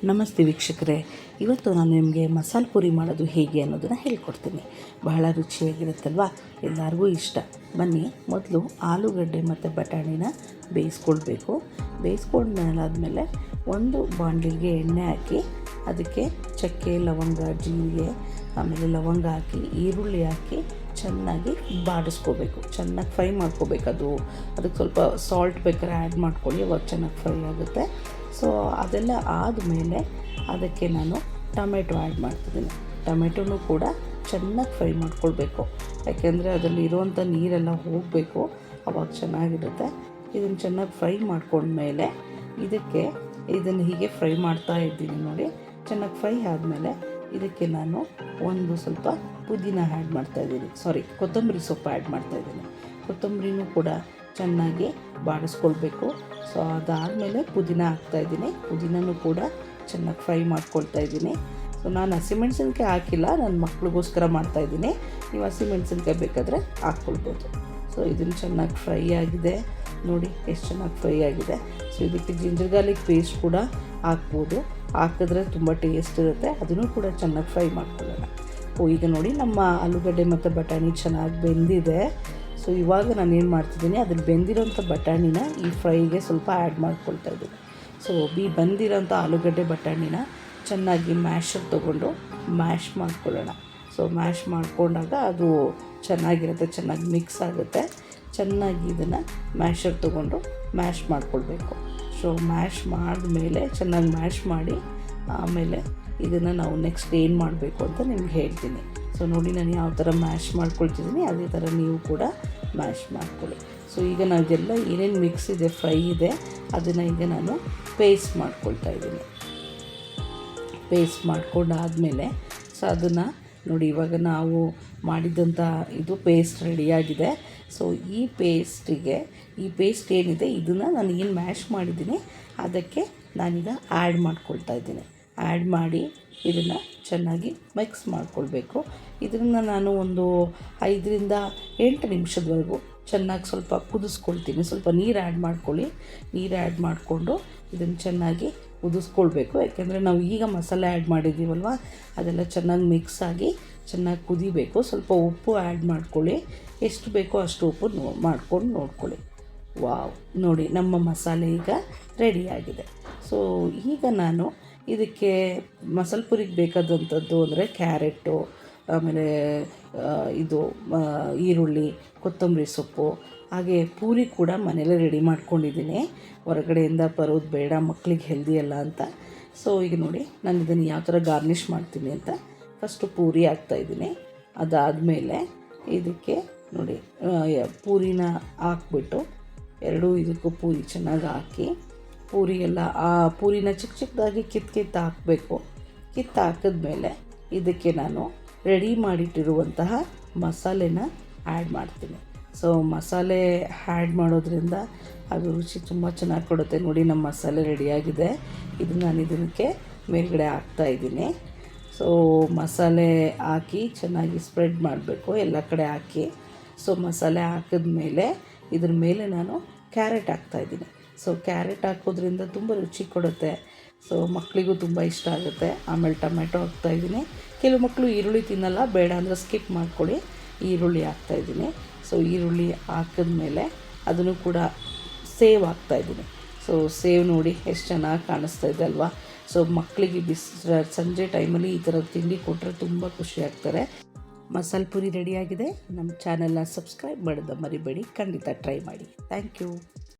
ನಮಸ್ತೆ ವೀಕ್ಷಕರೇ, ಇವತ್ತು ನಾನು ನಿಮಗೆ ಮಸಾಲೆ ಪೂರಿ ಮಾಡೋದು ಹೇಗೆ ಅನ್ನೋದನ್ನು ಹೇಳ್ಕೊಡ್ತೀನಿ. ಬಹಳ ರುಚಿಯಾಗಿರುತ್ತಲ್ವ, ಎಲ್ಲರಿಗೂ ಇಷ್ಟ. ಬನ್ನಿ, ಮೊದಲು ಆಲೂಗಡ್ಡೆ ಮತ್ತು ಬಟಾಣಿನ ಬೇಯಿಸ್ಕೊಳ್ಬೇಕು. ಬೇಯಿಸ್ಕೊಂಡ್ಮೇಲಾದಮೇಲೆ ಒಂದು ಬಾಣಲಿಗೆ ಎಣ್ಣೆ ಹಾಕಿ ಅದಕ್ಕೆ ಚಕ್ಕೆ, ಲವಂಗ, ಜೀರಿಗೆ, ಆಮೇಲೆ ಲವಂಗ ಹಾಕಿ ಈರುಳ್ಳಿ ಹಾಕಿ ಚೆನ್ನಾಗಿ ಬಾಡಿಸ್ಕೋಬೇಕು. ಚೆನ್ನಾಗಿ ಫ್ರೈ ಮಾಡ್ಕೋಬೇಕು. ಅದಕ್ಕೆ ಸ್ವಲ್ಪ ಸಾಲ್ಟ್ ಬೇಕಾದ್ರೆ ಆ್ಯಡ್ ಮಾಡ್ಕೊಳ್ಳಿ, ಅವಾಗ ಚೆನ್ನಾಗಿ ಫ್ರೈ ಆಗುತ್ತೆ. ಸೊ ಅದೆಲ್ಲ ಆದಮೇಲೆ ಅದಕ್ಕೆ ನಾನು ಟೊಮೆಟೊ ಆ್ಯಡ್ ಮಾಡ್ತಿದ್ದೀನಿ. ಟೊಮೆಟೊನೂ ಕೂಡ ಚೆನ್ನಾಗಿ ಫ್ರೈ ಮಾಡ್ಕೊಳ್ಬೇಕು, ಯಾಕೆಂದರೆ ಅದರಲ್ಲಿ ಇರುವಂಥ ನೀರೆಲ್ಲ ಹೋಗಬೇಕು, ಅವಾಗ ಚೆನ್ನಾಗಿರುತ್ತೆ. ಇದನ್ನು ಚೆನ್ನಾಗಿ ಫ್ರೈ ಮಾಡ್ಕೊಂಡ್ಮೇಲೆ ಇದನ್ನು ಹೀಗೆ ಫ್ರೈ ಮಾಡ್ತಾ ಇದ್ದೀನಿ ನೋಡಿ. ಚೆನ್ನಾಗಿ ಫ್ರೈ ಆದಮೇಲೆ ಇದಕ್ಕೆ ನಾನು ಒಂದು ಸ್ವಲ್ಪ ಪುದೀನ ಆ್ಯಡ್ ಮಾಡ್ತಾಯಿದ್ದೀನಿ, ಕೊತ್ತಂಬರಿ ಸೊಪ್ಪು ಆ್ಯಡ್ ಮಾಡ್ತಾಯಿದ್ದೀನಿ. ಕೊತ್ತಂಬರಿನೂ ಕೂಡ ಚೆನ್ನಾಗಿ ಬಾಡಿಸ್ಕೊಳ್ಬೇಕು. ಸೊ ಅದಾದಮೇಲೆ ಪುದೀನ ಹಾಕ್ತಾಯಿದ್ದೀನಿ. ಪುದೀನೂ ಕೂಡ ಚೆನ್ನಾಗಿ ಫ್ರೈ ಮಾಡ್ಕೊಳ್ತಾ ಇದ್ದೀನಿ. ಸೊ ನಾನು ಹಸಿಮೆಣ್ಸಿನ್ಕಾಯಿ ಹಾಕಿಲ್ಲ, ನನ್ನ ಮಕ್ಳಿಗೋಸ್ಕರ ಮಾಡ್ತಾಯಿದ್ದೀನಿ. ನೀವು ಹಸಿಮೆಣ್ಸಿನ್ಕಾಯಿ ಬೇಕಾದರೆ ಹಾಕ್ಕೊಳ್ಬೋದು. ಸೊ ಇದನ್ನು ಚೆನ್ನಾಗಿ ಫ್ರೈ ಆಗಿದೆ ನೋಡಿ, ಎಷ್ಟು ಚೆನ್ನಾಗಿ ಫ್ರೈ ಆಗಿದೆ. ಸೊ ಇದಕ್ಕೆ ಜಿಂಜರ್ ಗಾರ್ಲಿಕ್ ಪೇಸ್ಟ್ ಕೂಡ ಹಾಕ್ಬೋದು, ಹಾಕಿದ್ರೆ ತುಂಬ ಟೇಸ್ಟ್ ಇರುತ್ತೆ. ಅದನ್ನು ಕೂಡ ಚೆನ್ನಾಗಿ ಫ್ರೈ ಮಾಡ್ಕೊಳ್ಳೋಣ. ಈಗ ನೋಡಿ, ನಮ್ಮ ಆಲೂಗಡ್ಡೆ ಮತ್ತು ಬಟಾಣಿ ಚೆನ್ನಾಗಿ ಬೆಂದಿದೆ. ಸೊ ಇವಾಗ ನಾನು ಏನು ಮಾಡ್ತಿದ್ದೀನಿ, ಅದ್ರಲ್ಲಿ ಬೆಂದಿರೋಂಥ ಬಟಾಣಿನ ಈ ಫ್ರೈಗೆ ಸ್ವಲ್ಪ ಆ್ಯಡ್ ಮಾಡ್ಕೊಳ್ತಾ ಇದ್ದೀನಿ. ಸೊ ಬಂದಿರೋಂಥ ಆಲೂಗಡ್ಡೆ ಬಟಾಣಿನ ಚೆನ್ನಾಗಿ ಮ್ಯಾಶರ್ ತೊಗೊಂಡು ಮ್ಯಾಶ್ ಮಾಡ್ಕೊಳ್ಳೋಣ. ಸೊ ಮ್ಯಾಶ್ ಮಾಡಿಕೊಂಡಾಗ ಅದು ಚೆನ್ನಾಗಿರುತ್ತೆ, ಚೆನ್ನಾಗಿ ಮಿಕ್ಸ್ ಆಗುತ್ತೆ. ಚೆನ್ನಾಗಿ ಇದನ್ನು ಮ್ಯಾಶರ್ ತೊಗೊಂಡು ಮ್ಯಾಶ್ ಮಾಡ್ಕೊಳ್ಬೇಕು. ಸೊ ಮ್ಯಾಶ್ ಮಾಡಿದ್ಮೇಲೆ ಚೆನ್ನಾಗಿ ಮ್ಯಾಶ್ ಮಾಡಿ ಆಮೇಲೆ ಇದನ್ನು ನಾವು ನೆಕ್ಸ್ಟ್ ಏನು ಮಾಡಬೇಕು ಅಂತ ನಿಮ್ಗೆ ಹೇಳ್ತೀನಿ. ಸೊ ನೋಡಿ, ನಾನು ಯಾವ ಥರ ಮ್ಯಾಶ್ ಮಾಡ್ಕೊಳ್ತಿದ್ದೀನಿ ಅದೇ ಥರ ನೀವು ಕೂಡ ಮ್ಯಾಶ್ ಮಾಡ್ಕೊಳ್ಳಿ. ಸೊ ಈಗ ನಾವೆಲ್ಲ ಏನೇನು ಮಿಕ್ಸ್ ಇದೆ, ಫ್ರೈ ಇದೆ, ಅದನ್ನು ಈಗ ನಾನು ಪೇಸ್ಟ್ ಮಾಡ್ಕೊಳ್ತಾ ಇದ್ದೀನಿ. ಪೇಸ್ಟ್ ಮಾಡ್ಕೊಂಡಾದಮೇಲೆ ಸೊ ಅದನ್ನು ನೋಡಿ, ಇವಾಗ ನಾವು ಮಾಡಿದಂಥ ಇದು ಪೇಸ್ಟ್ ರೆಡಿಯಾಗಿದೆ. ಸೊ ಈ ಪೇಸ್ಟ್ ಏನಿದೆ ಇದನ್ನು ನಾನು ಏನು ಮ್ಯಾಶ್ ಮಾಡಿದ್ದೀನಿ ಅದಕ್ಕೆ ನಾನೀಗ ಆ್ಯಡ್ ಮಾಡ್ಕೊಳ್ತಾ ಇದ್ದೀನಿ. ಆ್ಯಡ್ ಮಾಡಿ ಇದನ್ನು ಚೆನ್ನಾಗಿ ಮಿಕ್ಸ್ ಮಾಡ್ಕೊಳ್ಬೇಕು. ಇದನ್ನು ನಾನು ಒಂದು 5ರಿಂದ 8 ನಿಮಿಷದವರೆಗೂ ಚೆನ್ನಾಗಿ ಸ್ವಲ್ಪ ಕುದಿಸ್ಕೊಳ್ತೀನಿ. ಸ್ವಲ್ಪ ನೀರು ಆ್ಯಡ್ ಮಾಡ್ಕೊಳ್ಳಿ. ನೀರು ಆ್ಯಡ್ ಮಾಡಿಕೊಂಡು ಇದನ್ನು ಚೆನ್ನಾಗಿ ಕುದಿಸ್ಕೊಳ್ಬೇಕು, ಯಾಕೆಂದರೆ ನಾವು ಈಗ ಮಸಾಲೆ ಆ್ಯಡ್ ಮಾಡಿದ್ದೀವಲ್ವ, ಅದೆಲ್ಲ ಚೆನ್ನಾಗಿ ಮಿಕ್ಸ್ ಆಗಿ ಚೆನ್ನಾಗಿ ಕುದಿಬೇಕು. ಸ್ವಲ್ಪ ಉಪ್ಪು ಆ್ಯಡ್ ಮಾಡ್ಕೊಳ್ಳಿ, ಎಷ್ಟು ಬೇಕೋ ಅಷ್ಟು ಉಪ್ಪು ಮಾಡ್ಕೊಂಡು ನೋಡ್ಕೊಳ್ಳಿ. ವಾವ್, ನೋಡಿ ನಮ್ಮ ಮಸಾಲೆ ಈಗ ರೆಡಿಯಾಗಿದೆ. ಸೊ ಈಗ ನಾನು ಇದಕ್ಕೆ ಮಸಾಲೆ ಪುರಿಗೆ ಬೇಕಾದಂಥದ್ದು ಅಂದರೆ ಕ್ಯಾರೆಟು, ಆಮೇಲೆ ಈರುಳ್ಳಿ, ಕೊತ್ತಂಬರಿ ಸೊಪ್ಪು, ಹಾಗೆ ಪೂರಿ ಕೂಡ ಮನೇಲೇ ರೆಡಿ ಮಾಡ್ಕೊಂಡಿದ್ದೀನಿ. ಹೊರಗಡೆಯಿಂದ ಬರೋದು ಬೇಡ, ಮಕ್ಕಳಿಗೆ ಹೆಲ್ದಿ ಅಲ್ಲ ಅಂತ. ಸೊ ಈಗ ನೋಡಿ, ನಾನು ಇದನ್ನು ಯಾವ ಥರ ಗಾರ್ನಿಷ್ ಮಾಡ್ತೀನಿ ಅಂತ ಫಸ್ಟು ಪೂರಿ ಹಾಕ್ತಾಯಿದ್ದೀನಿ. ಅದಾದಮೇಲೆ ಇದಕ್ಕೆ ನೋಡಿ ಪೂರಿನ ಹಾಕ್ಬಿಟ್ಟು ಇದಕ್ಕೂ ಪೂರಿ ಚೆನ್ನಾಗಿ ಹಾಕಿ ಆ ಪೂರಿನ ಚಿಕ್ಕದಾಗಿ ಕಿತ್ತು ಹಾಕಬೇಕು. ಕಿತ್ತು ಹಾಕಿದ್ಮೇಲೆ ಇದಕ್ಕೆ ನಾನು ರೆಡಿ ಮಾಡಿಟ್ಟಿರುವಂತಹ ಮಸಾಲೆನ ಆ್ಯಡ್ ಮಾಡ್ತೀನಿ. ಸೊ ಮಸಾಲೆ ಆ್ಯಡ್ ಮಾಡೋದ್ರಿಂದ ಅದು ರುಚಿ ತುಂಬ ಚೆನ್ನಾಗಿ ಕೊಡುತ್ತೆ. ನೋಡಿ, ನಮ್ಮ ಮಸಾಲೆ ರೆಡಿಯಾಗಿದೆ. ನಾನು ಇದಕ್ಕೆ ಮೇಲ್ಗಡೆ ಹಾಕ್ತಾಯಿದ್ದೀನಿ. ಸೊ ಮಸಾಲೆ ಹಾಕಿ ಚೆನ್ನಾಗಿ ಸ್ಪ್ರೆಡ್ ಮಾಡಬೇಕು ಎಲ್ಲ ಕಡೆ ಹಾಕಿ. ಸೊ ಮಸಾಲೆ ಹಾಕಿದ್ಮೇಲೆ ಇದ್ರ ಮೇಲೆ ನಾನು ಕ್ಯಾರೆಟ್ ಹಾಕ್ತಾಯಿದ್ದೀನಿ. ಸೊ ಕ್ಯಾರೆಟ್ ಹಾಕೋದ್ರಿಂದ ತುಂಬ ರುಚಿ ಕೊಡುತ್ತೆ. ಸೊ ಮಕ್ಕಳಿಗೂ ತುಂಬ ಇಷ್ಟ ಆಗುತ್ತೆ. ಆಮೇಲೆ ಟೊಮೆಟೊ ಹಾಕ್ತಾಯಿದ್ದೀನಿ. ಕೆಲವು ಮಕ್ಕಳು ಈರುಳ್ಳಿ ತಿನ್ನಲ್ಲ, ಬೇಡ ಅಂದರೆ ಸ್ಕಿಪ್ ಮಾಡ್ಕೊಳ್ಳಿ. ಈರುಳ್ಳಿ ಹಾಕ್ತಾಯಿದ್ದೀನಿ. ಸೊ ಈರುಳ್ಳಿ ಹಾಕಿದ್ಮೇಲೆ ಅದನ್ನು ಕೂಡ ಸೇವ್ ಹಾಕ್ತಾಯಿದ್ದೀನಿ. ಸೊ ಸೇವ್ ನೋಡಿ ಎಷ್ಟು ಚೆನ್ನಾಗಿ ಕಾಣಿಸ್ತಾ ಇದೆ ಅಲ್ವಾ. ಸೊ ಮಕ್ಕಳಿಗೆ ಸಂಜೆ ಟೈಮಲ್ಲಿ ಈ ಥರ ತಿಂಡಿ ಕೊಟ್ಟರೆ ತುಂಬ ಖುಷಿ ಆಗ್ತಾರೆ. ಮಸಾಲೆ ಪೂರಿ ರೆಡಿಯಾಗಿದೆ. ನಮ್ಮ ಚಾನೆಲ್ನ ಸಬ್ಸ್ಕ್ರೈಬ್ ಮಾಡೋದು ಮರಿಬೇಡಿ, ಖಂಡಿತ ಟ್ರೈ ಮಾಡಿ. Thank you.